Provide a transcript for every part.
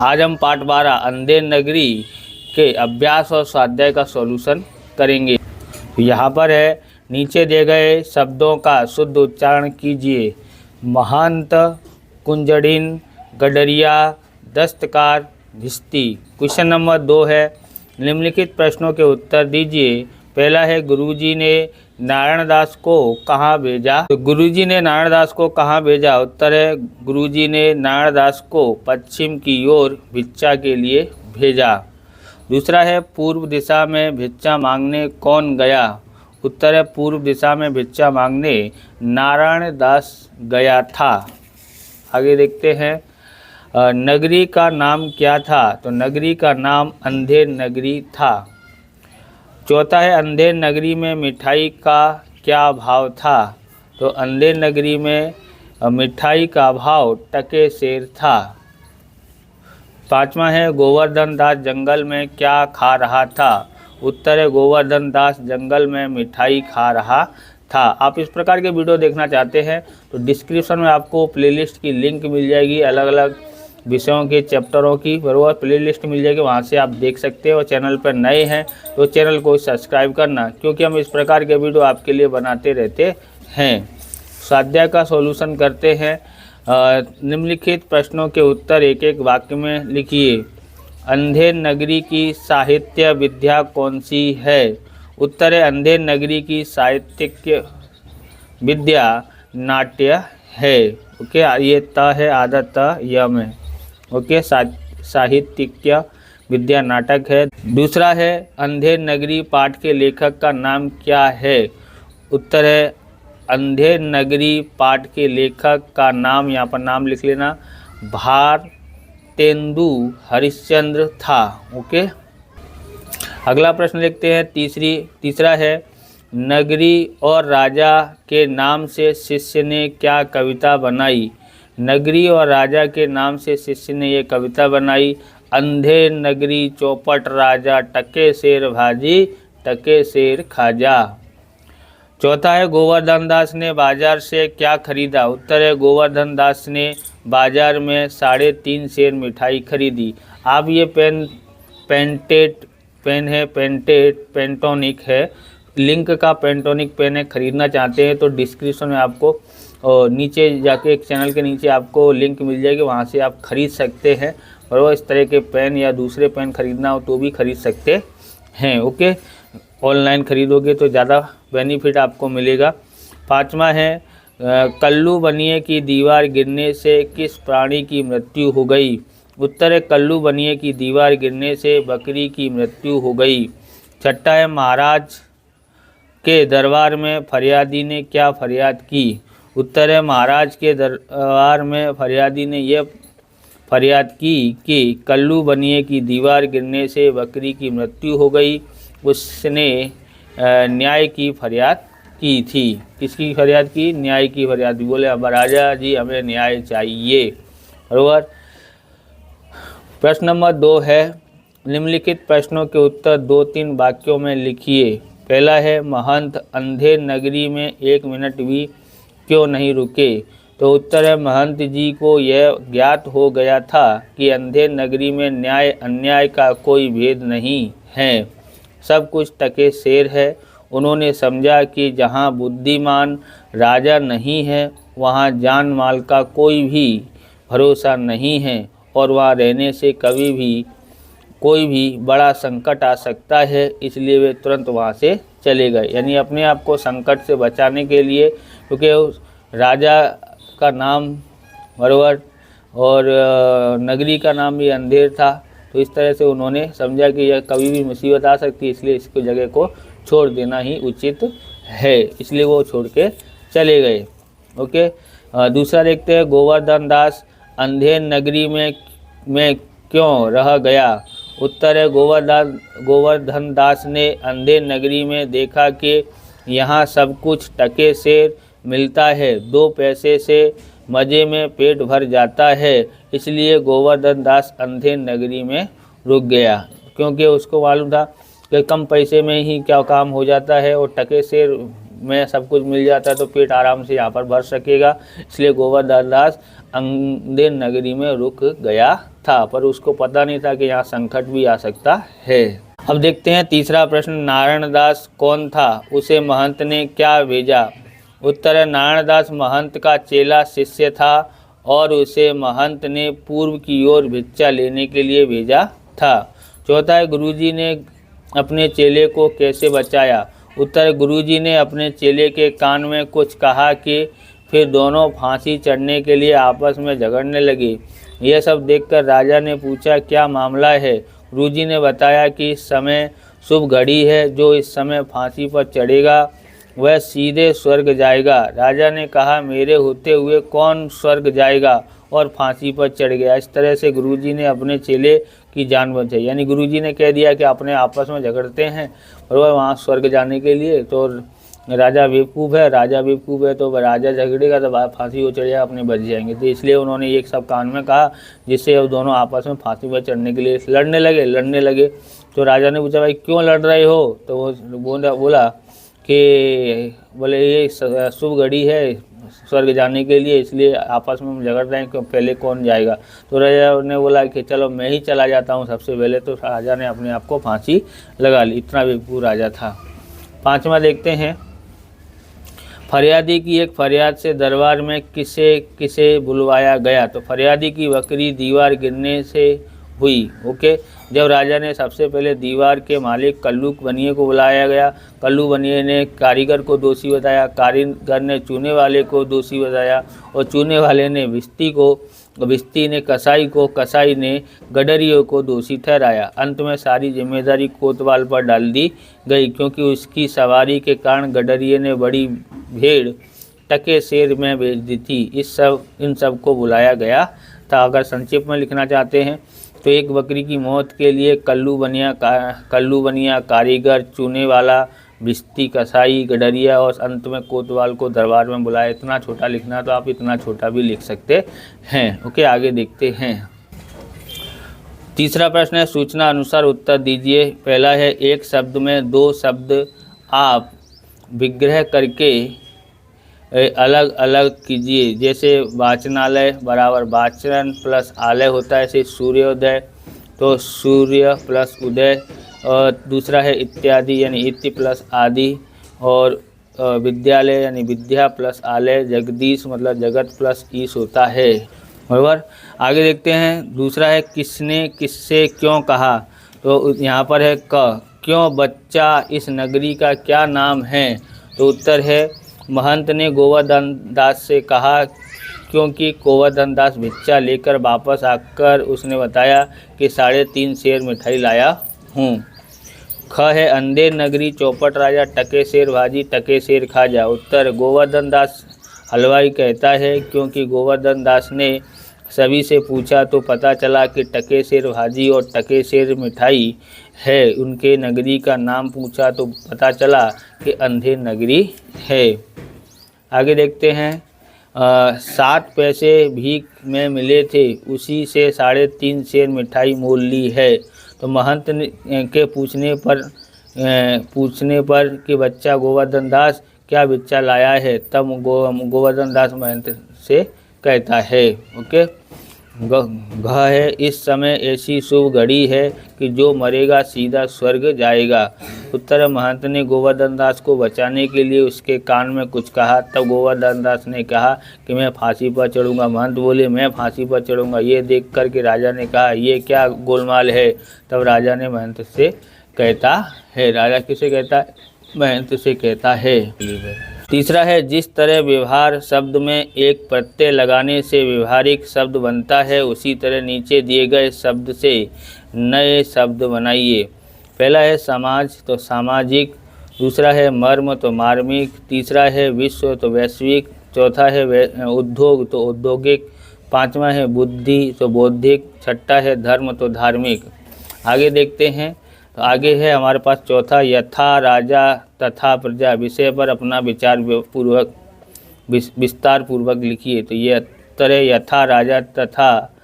आज हम पाठ 12 अंधेर नगरी के अभ्यास और स्वाध्याय का सॉल्यूशन करेंगे। यहाँ पर है, नीचे दिए गए शब्दों का शुद्ध उच्चारण कीजिए। महंत, कुंजड़िन, गडरिया, दस्तकार, भिस्ती। क्वेश्चन नंबर 2 है, निम्नलिखित प्रश्नों के उत्तर दीजिए। पहला है, गुरुजी ने नारायण दास को कहाँ भेजा? तो गुरुजी ने नारायण दास को कहाँ भेजा? उत्तर है, गुरुजी ने नारायण दास को पश्चिम की ओर भिक्षा के लिए भेजा। दूसरा है, पूर्व दिशा में भिक्षा मांगने कौन गया? उत्तर है, पूर्व दिशा में भिक्षा मांगने नारायण दास गया था। आगे देखते हैं, नगरी का नाम क्या था? तो नगरी का नाम अंधेर नगरी था। चौथा है, अंधेर नगरी में मिठाई का क्या भाव था? तो अंधेर नगरी में मिठाई का भाव टके सेर था। पांचवा है, गोवर्धन दास जंगल में क्या खा रहा था? उत्तर है, गोवर्धन दास जंगल में मिठाई खा रहा था। आप इस प्रकार के वीडियो देखना चाहते हैं तो डिस्क्रिप्शन में आपको प्लेलिस्ट की लिंक मिल जाएगी, अलग अलग विषयों के चैप्टरों की बराबर प्लेलिस्ट मिल जाएगी, वहां से आप देख सकते हैं। और चैनल पर नए हैं तो चैनल को सब्सक्राइब करना, क्योंकि हम इस प्रकार के वीडियो आपके लिए बनाते रहते हैं। स्वाध्याय का सॉल्यूशन करते हैं। निम्नलिखित प्रश्नों के उत्तर एक एक वाक्य में लिखिए। अंधेर नगरी की साहित्य विद्या कौन सी है? उत्तर है, अंधेर नगरी की साहित्यिक विद्या नाट्य है। ओके, ये त है, आधा त यम है। ओके, साहित्यिक विद्या नाटक है। दूसरा है, अंधेर नगरी पाठ के लेखक का नाम क्या है? उत्तर है, अंधेर नगरी पाठ के लेखक का नाम, यहाँ पर नाम लिख लेना, भारतेंदु हरिश्चंद्र था। ओके, अगला प्रश्न लिखते हैं। तीसरा है, नगरी और राजा के नाम से शिष्य ने क्या कविता बनाई? नगरी और राजा के नाम से शिष्य ने ये कविता बनाई। अंधेर नगरी चौपट राजा, टके शेर भाजी, टके शेर खाजा। चौथा है, गोवर्धन दास ने बाजार से क्या खरीदा? उत्तर है, गोवर्धन दास ने बाजार में 3.5 सेर मिठाई खरीदी। आप ये पेन है, पेंटोनिक है, लिंक का पेंटोनिक पेन है, खरीदना चाहते हैं तो डिस्क्रिप्शन में आपको और नीचे जाके एक चैनल के नीचे आपको लिंक मिल जाएगी, वहाँ से आप खरीद सकते हैं। और वो इस तरह के पेन या दूसरे पेन खरीदना हो तो भी खरीद सकते हैं। ओके, ऑनलाइन खरीदोगे तो ज़्यादा बेनिफिट आपको मिलेगा। पांचवा है, कल्लू बनिए की दीवार गिरने से किस प्राणी की मृत्यु हो गई? उत्तर है, कल्लू बनिए की दीवार गिरने से बकरी की मृत्यु हो गई। छठा है, महाराज के दरबार में फरियादी ने क्या फरियाद की? उत्तर है, महाराज के दरबार में फरियादी ने यह फरियाद की कि कल्लू बनिए की दीवार गिरने से बकरी की मृत्यु हो गई। उसने न्याय की फरियाद की थी। किसकी फरियाद की? न्याय की फरियाद। बोले, अब राजा जी हमें न्याय चाहिए। बराबर। प्रश्न नंबर 2 है, निम्नलिखित प्रश्नों के उत्तर 2-3 वाक्यों में लिखिए। पहला है, महंत अंधेर नगरी में 1 मिनट भी क्यों नहीं रुके? तो उत्तर है, महंत जी को यह ज्ञात हो गया था कि अंधेर नगरी में न्याय अन्याय का कोई भेद नहीं है, सब कुछ टके शेर है। उन्होंने समझा कि जहाँ बुद्धिमान राजा नहीं है वहाँ जान माल का कोई भी भरोसा नहीं है, और वहाँ रहने से कभी भी कोई भी बड़ा संकट आ सकता है, इसलिए वे तुरंत वहाँ से चले गए। यानी अपने आप को संकट से बचाने के लिए, क्योंकि उस राजा का नाम बरोबर और नगरी का नाम भी अंधेर था, तो इस तरह से उन्होंने समझा कि यह कभी भी मुसीबत आ सकती है, इसलिए इसको जगह को छोड़ देना ही उचित है, इसलिए वो छोड़ के चले गए। ओके, दूसरा देखते हैं, गोवर्धन दास अंधेर नगरी में क्यों रह गया? उत्तर है, गोवर्धन दास ने अंधेर नगरी में देखा कि यहाँ सब कुछ टके से मिलता है, 2 पैसे से मज़े में पेट भर जाता है, इसलिए गोवर्धन दास अंधेर नगरी में रुक गया। क्योंकि उसको मालूम था कि कम पैसे में ही क्या काम हो जाता है और टके से में सब कुछ मिल जाता है तो पेट आराम से यहाँ पर भर सकेगा, इसलिए गोवर्धन दास अंधेर नगरी में रुक गया था, पर उसको पता नहीं था कि यहाँ संकट भी आ सकता है। अब देखते हैं तीसरा प्रश्न, नारायण दास कौन था, उसे महंत ने क्या भेजा? उत्तर है, नारायण दास महंत का चेला शिष्य था और उसे महंत ने पूर्व की ओर भिक्षा लेने के लिए भेजा था। चौथा है, गुरुजी ने अपने चेले को कैसे बचाया? उत्तर, गुरुजी ने अपने चेले के कान में कुछ कहा कि फिर दोनों फांसी चढ़ने के लिए आपस में झगड़ने लगे। यह सब देखकर राजा ने पूछा, क्या मामला है? गुरुजी ने बताया कि इस समय शुभ घड़ी है, जो इस समय फांसी पर चढ़ेगा वह सीधे स्वर्ग जाएगा। राजा ने कहा, मेरे होते हुए कौन स्वर्ग जाएगा और फांसी पर चढ़ गया? इस तरह से गुरुजी ने अपने चेले की जान बचाई। यानी गुरुजी ने कह दिया कि अपने आपस में झगड़ते हैं और वह वहाँ स्वर्ग जाने के लिए, तो राजा बेवकूफ़ है, तो राजा झगड़ेगा तो फांसी हो चढ़ेगा, अपने बच जाएंगे। तो इसलिए उन्होंने एक सब कान में कहा, जिससे अब दोनों आपस में फांसी पर चढ़ने के लिए लड़ने लगे। तो राजा ने पूछा, भाई क्यों लड़ रहे हो? तो वो बोला कि बोले ये शुभ घड़ी है स्वर्ग जाने के लिए, इसलिए आपस में हम झगड़ रहे हैं कि पहले कौन जाएगा। तो राजा ने बोला कि चलो मैं ही चला जाता हूँ सबसे पहले। तो राजा ने अपने आप को फांसी लगा ली। इतना बेवकूफ़ राजा था। पांचवा देखते हैं, फरियादी की एक फरियाद से दरबार में किसे किसे बुलवाया गया? तो फरियादी की बकरी दीवार गिरने से हुई। ओके, जब राजा ने सबसे पहले दीवार के मालिक कल्लू बनिए को बुलाया गया। कल्लू बनिए ने कारीगर को दोषी बताया, कारीगर ने चूने वाले को दोषी बताया और चूने वाले ने भिस्ती ने कसाई को, कसाई ने गडरियों को दोषी ठहराया। अंत में सारी जिम्मेदारी कोतवाल पर डाल दी गई, क्योंकि उसकी सवारी के कारण गडरिये ने बड़ी भेड़ टके शेर में बेच दी थी। इन सब को बुलाया गया था। अगर संक्षिप्त में लिखना चाहते हैं तो एक बकरी की मौत के लिए कल्लू बनिया, कारीगर, चूने वाला, भिस्ती, कसाई, गडरिया और अंत में कोतवाल को दरबार में बुलाया। इतना छोटा लिखना तो आप इतना छोटा भी लिख सकते हैं। ओके, आगे देखते हैं। तीसरा प्रश्न है, सूचना अनुसार उत्तर दीजिए। पहला है, एक शब्द में दो शब्द आप विग्रह करके अलग अलग कीजिए। जैसे वाचनालय बराबर वाचन प्लस आलय होता है, ऐसे सूर्योदय तो सूर्य प्लस उदय, और दूसरा है इत्यादि यानी इत्य प्लस आदि, और विद्यालय यानी विद्या प्लस आलय, जगदीश मतलब जगत प्लस ईश होता है। बराबर, आगे देखते हैं। दूसरा है, किसने किससे क्यों कहा? तो यहाँ पर है क्यों बच्चा इस नगरी का क्या नाम है? तो उत्तर है, महंत ने गोवर्धन दास से कहा, क्योंकि गोवर्धन दास भिक्षा लेकर वापस आकर उसने बताया कि 3.5 सेर मिठाई लाया हूँ। ख है, अंधेर नगरी चौपट राजा, टके शेर भाजी टके शेर खाजा। उत्तर, गोवर्धन दास हलवाई कहता है, क्योंकि गोवर्धन दास ने सभी से पूछा तो पता चला कि टके शेर भाजी और टके शेर मिठाई है। उनके नगरी का नाम पूछा तो पता चला कि अंधेर नगरी है। आगे देखते हैं। 7 पैसे भीख में मिले थे, उसी से 3.5 सेर मिठाई मोल ली है। तो महंत के पूछने पर कि बच्चा गोवर्धन दास क्या भिक्षा लाया है, तब गोवर्धन दास महंत से कहता है। ओके, घ है, इस समय ऐसी शुभ घड़ी है कि जो मरेगा सीधा स्वर्ग जाएगा। उत्तर, महंत ने गोवर्धन दास को बचाने के लिए उसके कान में कुछ कहा, तब गोवर्धन दास ने कहा कि मैं फांसी पर चढ़ूंगा। महंत बोले, मैं फांसी पर चढ़ूंगा। ये देख कर के राजा ने कहा, ये क्या गोलमाल है? तब राजा ने महंत से कहता है। राजा किसे कहता है? महंत से कहता है। तीसरा है, जिस तरह व्यवहार शब्द में एक प्रत्यय लगाने से व्यवहारिक शब्द बनता है, उसी तरह नीचे दिए गए शब्द से नए शब्द बनाइए। पहला है समाज तो सामाजिक, दूसरा है मर्म तो मार्मिक, तीसरा है विश्व तो वैश्विक, चौथा है उद्योग तो औद्योगिक, पांचवा है बुद्धि तो बौद्धिक, छठा है धर्म तो धार्मिक। आगे देखते हैं। तो आगे है हमारे पास चौथा, यथा राजा तथा प्रजा। विषय पर अपना विस्तार पूर्वक लिखिए। तो ये उत्तर है, यथा राजा तथा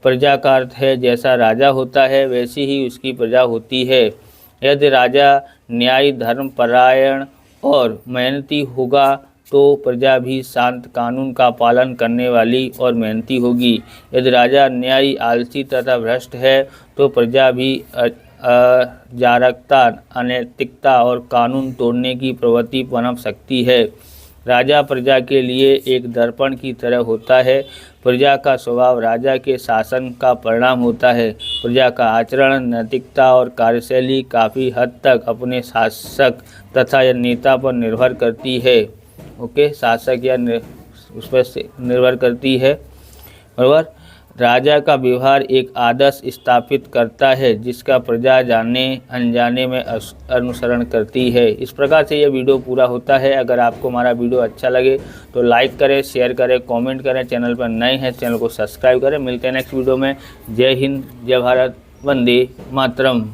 प्रजा का अर्थ है जैसा राजा होता है वैसी ही उसकी प्रजा होती है। यदि राजा न्यायी, धर्मपरायण और मेहनती होगा तो प्रजा भी शांत, कानून का पालन करने वाली और मेहनती होगी। यदि राजा न्यायी, आलसी तथा भ्रष्ट है तो प्रजा भी अराजकता, अनैतिकता और कानून तोड़ने की प्रवृत्ति पनप सकती है। राजा प्रजा के लिए एक दर्पण की तरह होता है। प्रजा का स्वभाव राजा के शासन का परिणाम होता है। प्रजा का आचरण, नैतिकता और कार्यशैली काफ़ी हद तक अपने शासक तथा या नेता पर निर्भर करती है। ओके, शासक या उस पर निर्भर करती है। बराबर, राजा का व्यवहार एक आदर्श स्थापित करता है जिसका प्रजा जाने अनजाने में अनुसरण करती है। इस प्रकार से यह वीडियो पूरा होता है। अगर आपको हमारा वीडियो अच्छा लगे तो लाइक करें, शेयर करें, कमेंट करें। चैनल पर नए हैं चैनल को सब्सक्राइब करें। मिलते हैं नेक्स्ट वीडियो में। जय हिंद, जय भारत, वंदे मातरम।